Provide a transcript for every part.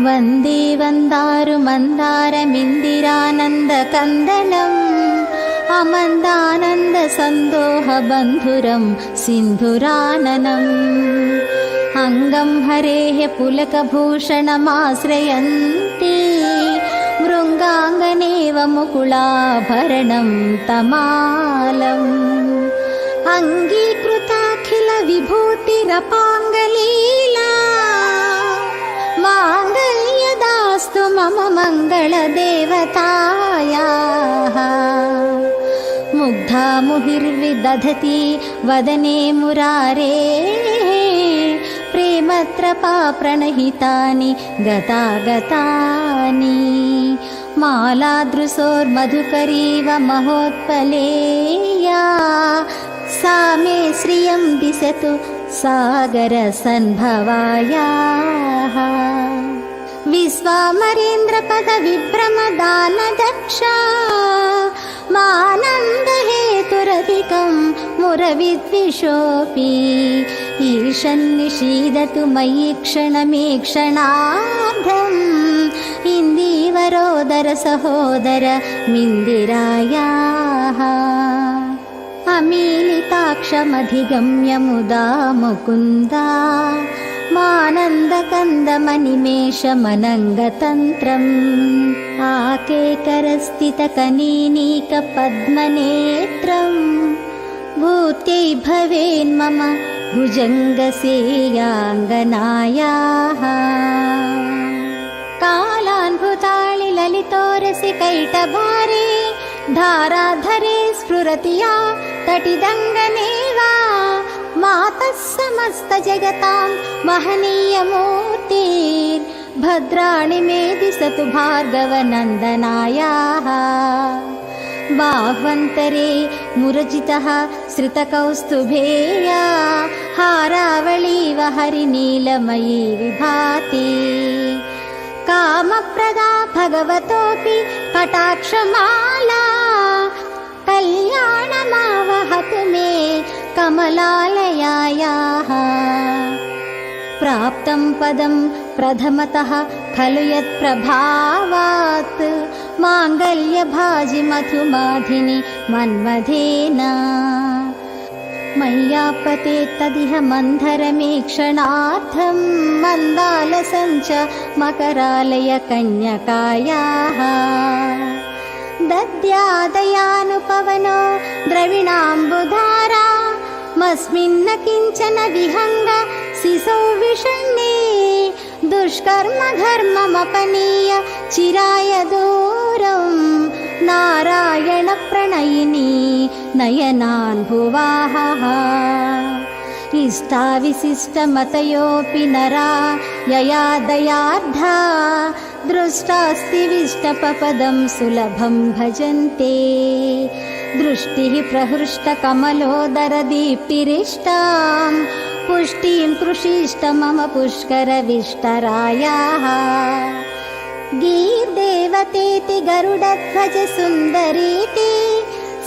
वन्दे वन्दारु मन्दारमिन्दिरानन्दकन्दलम् अमन्दानन्दसन्दोहबन्धुरं सिन्धुराननम् अङ्गं हरेः पुलकभूषणमाश्रयन्ति मृङ्गाङ्गनेव मुकुलाभरणं तमालम् अङ्गीकृताखिलविभूतिरपाङ्गलीला माङ्गल्यदास्तु मम मङ्गलदेवतायाः मुग्धा मुहिर्विदधति वदने मुरारेः प्रेमत्रपा प्रणहितानि गतागतानि मालादृशोर्मधुकरीव महोत्पलेया सा मे श्रियं दिशतु सागरसन्भवायाः विश्वामरेन्द्रपदविभ्रमदानदक्षा मानन्दहेतुरधिकं मुरविद्विषोऽपि ईशन्निषीदतु मयि क्षणमेक्षणार्धम् इन्दीवरोदर सहोदर मिन्दिरायाः अमीलिताक्षमधिगम्य मुदा मुकुन्दा मानन्दकन्दमनिमेषमनङ्गतन्त्रम् आकेकरस्थितकनीनीकपद्मनेत्रम् भूत्यै भवेन्मम भुजङ्गसेयाङ्गनायाः कालान्भुताळि ललितोरसि कैटभारे धाराधरे स्फुरति या तटिदङ्गनेवा मातः समस्तजगतां महनीयमूर्तिर्भद्राणि मे दिशतु भार्गवनन्दनायाः बाह्वन्तरे मुरजितः श्रितकौस्तुभेया हारावळीव हरिनीलमयी विभाति कामप्रदा भगवतोऽपि कटाक्षमाला कल्याणमावहतु मे कमलालयायाः प्राप्तं पदं प्रथमतः खलु यत्प्रभावात् माङ्गल्यभाजि मधुमाधिनि मन्मथेन मय्यापते तदिह मन्धरमेक्षणार्थं मन्दालसञ्च मकरालय कन्यकायाः दद्यादयानुपवनो द्रविणाम्बुधारा मस्मिन्न किञ्चन विहङ्ग शिशौ विषण्णे दुष्कर्म घर्ममपनीय चिराय दूरं नारायण प्रणयिनी नयनान् भुवाः इष्टाविशिष्टमतयोऽपि नरा यया दयार्धा दृष्टास्ति विष्टपपदं सुलभं भजन्ते दृष्टिः प्रहृष्टकमलोदरदीप्तिरिष्टां पुष्टिं कृषिष्ट मम पुष्करविष्टरायाः गीर्देवतेति गरुडध्वज सुन्दरीति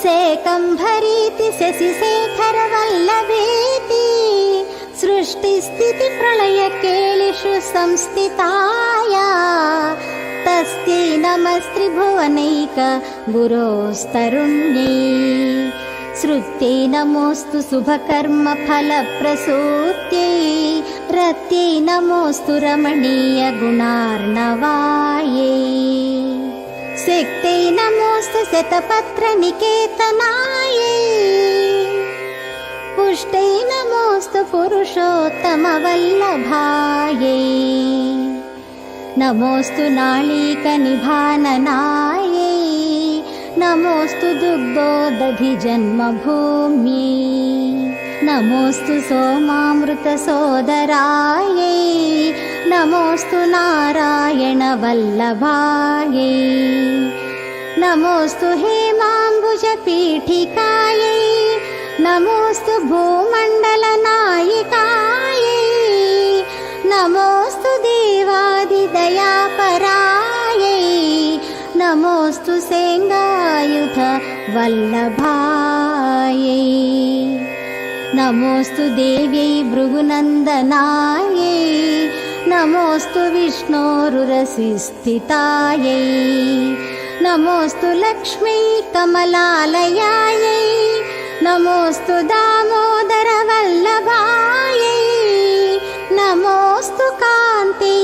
शेकम्भरीति शशिशेखरवल्लभेति सृष्टिस्थितिप्रलयकेलिषु संस्थिताया तस्यै नमस्त्रिभुवनैक गुरोस्तरुण्यै श्रुत्यै नमोऽस्तु शुभकर्मफलप्रसूत्यै रत्यै नमोऽस्तु रमणीय गुणार्णवायै शक्त्यै नमोऽस्तु शतपत्रनिकेतनायै पुष्ट्यै नमोऽस्तु पुरुषोत्तमवल्लभायै नमोऽस्तु नाळीकनिभाननायै नमोऽस्तु दुग्धोदधिजन्मभूम्यै नमोऽस्तु सोमामृतसोदरायै नमोऽस्तु नारायणवल्लभायै नमोऽस्तु हेमाम्बुजपीठिकायै नमोऽस्तु भूमण्डलनायिकायै नमोऽस्तु देवादिदयापरायै नमोऽस्तु सेङ्गायुध वल्लभायै नमोऽस्तु देव्यै भृगुनन्दनायै नमोऽस्तु विष्णोरुरसि स्थितायै नमोऽस्तु लक्ष्मी कमलालयायै नमोऽस्तु दामोदरवल्लभायै नमोऽस्तु कान्ति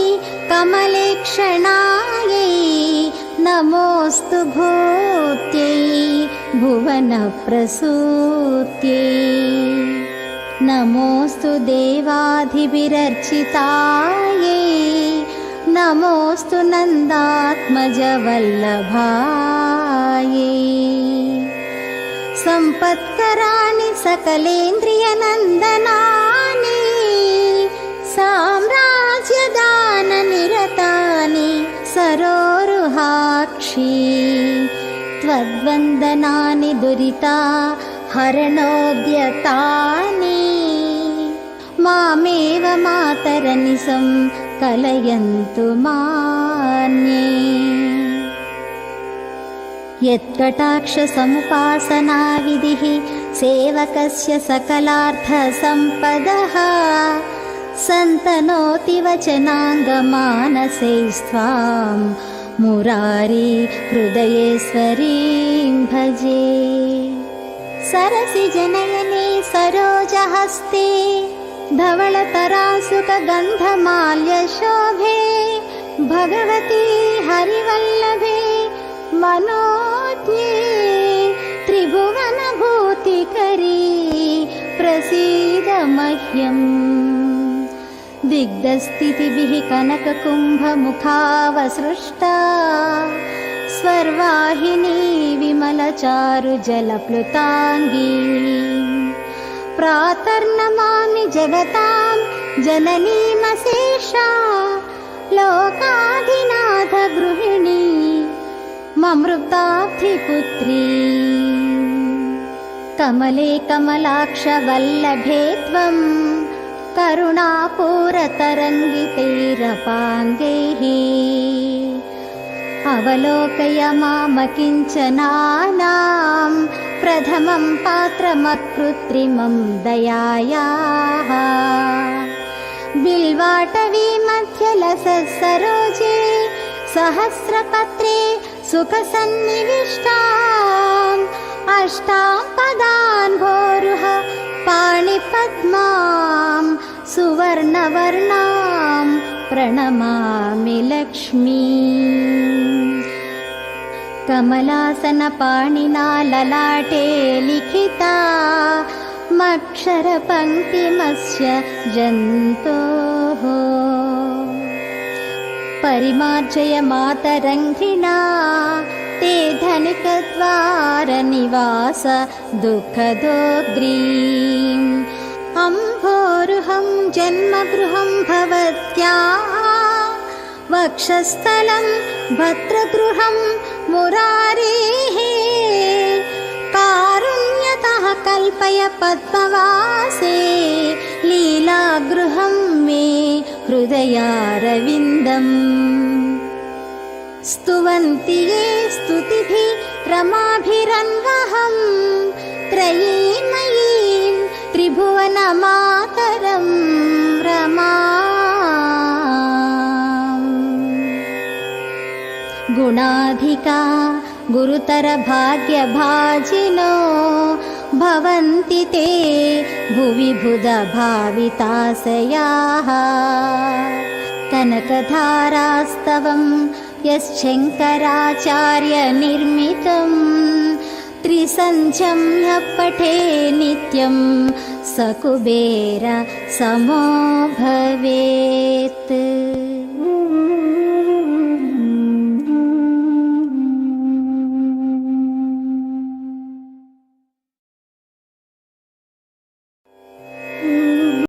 कमलेक्षणायै नमोऽस्तु भूत्यै भुवनप्रसूत्यै नमोऽस्तु देवाधिभिरर्चितायै नमोऽस्तु नन्दात्मजवल्लभायै सम्पत्कराणि सकलेन्द्रियनन्दनानि साम्राज्यदाननिरतानि सरोरुहाक्षी त्वद्वन्दनानि दुरिता हरणोद्यतानि मामेव मातरनिशं कलयन्तु मान्ये यत्कटाक्षसमुपासना विधिः सेवकस्य सकलार्थसम्पदः सन्तनोति वचनाङ्गमानसैस्त्वां मुरारी हृदयेश्वरीं भजे सरसिजनयने सरोजहस्ते धवलतरासुकगन्धमाल्यशोभे भगवती हरिवल्लभे मनोज्ञे त्रिभुवनभूतिकरी प्रसीद मह्यम् दिग्धस्थितिभिः कनककुम्भमुखावसृष्टा स्वर्वाहिनी विमलचारुजलप्लुताङ्गी प्रातर्नमामि जगतां जननीमशेषा लोकाधिनाथ गृहिणी ममृताब्धिपुत्री कमले कमलाक्षवल्लभे त्वं करुणापूरतरङ्गितैरपाङ्गैः अवलोकय मामकिञ्चनानां प्रथमं पात्रमकृत्रिमं दयायाः बिल्वाटवी मध्यलसः सरोजे सहस्रपत्रे सुखसन्निविष्टाम् अष्टां पदान् भोरुह पाणिपद्मां सुवर्णवर्णां प्रणमामि लक्ष्मी कमलासनपाणिना ललाटे लिखिता मक्षरपङ्क्तिमस्य जन्तोः परिमार्जय मातरङ्घ्रिणा ते धनिकद्वारनिवास दुःखदोग्रीम् अम्भोरुहं जन्मगृहं भवत्याः वक्षस्थलं भद्रगृहं मुरारेः कारुण्यतः कल्पय पद्मवासे लीलागृहं मे हृदयारविन्दम् स्तुवन्ति ये स्तुतिभिः रमाभिरन्वहं त्रयीमयीं त्रिभुवनमातरं रमाम् गुणाधिका गुरुतरभाग्यभाजिनो भवन्ति ते भुवि बुधभाविताशयाः कनकधारास्तवं यश्शङ्कराचार्यनिर्मितं त्रिसन्ध्यं यः पठे नित्यं स कुबेर समो भवेत्।